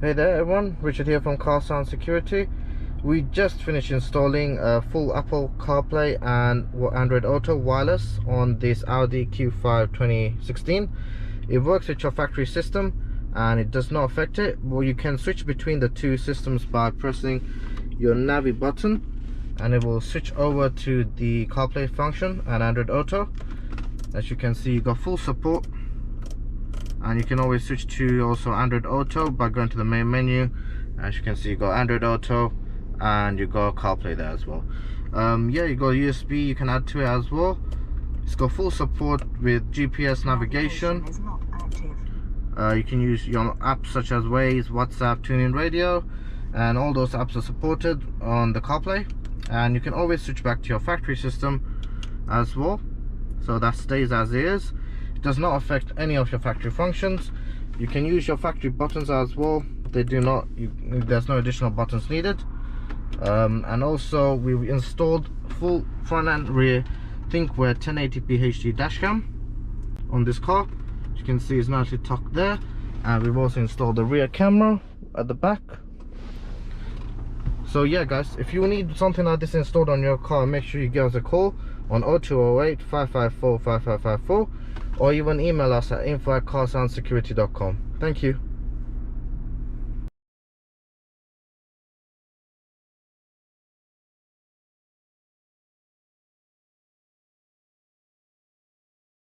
Hey there everyone, Richard here from Car Sound Security. We just finished installing a full Apple CarPlay and Android Auto wireless on this Audi Q5 2016. It works with your factory system and it does not affect it. Well, you can switch between the two systems by pressing your Navi button and it will switch over to the CarPlay function and Android Auto. As you can see, you got full support. And you can always switch to also Android Auto by going to the main menu. As you can see, you got Android Auto and you got CarPlay there as well. Yeah, you got USB you can add to it as well. It's got full support with GPS navigation. You can use your apps such as Waze, WhatsApp, TuneIn Radio, and all those apps are supported on the CarPlay. And you can always switch back to your factory system as well, so that stays as is. Does not affect any of your factory functions. You can use your factory buttons as well. They do not, there's no additional buttons needed. And also we've installed full front and rear thinkware 1080p HD dashcam on this car. As you can see, it's nicely tucked there. And we've also installed the rear camera at the back. So yeah guys, if you need something like this installed on your car, make sure you give us a call on 0208 554 5554, or even email us at info@carsoundsecurity.com. Thank you.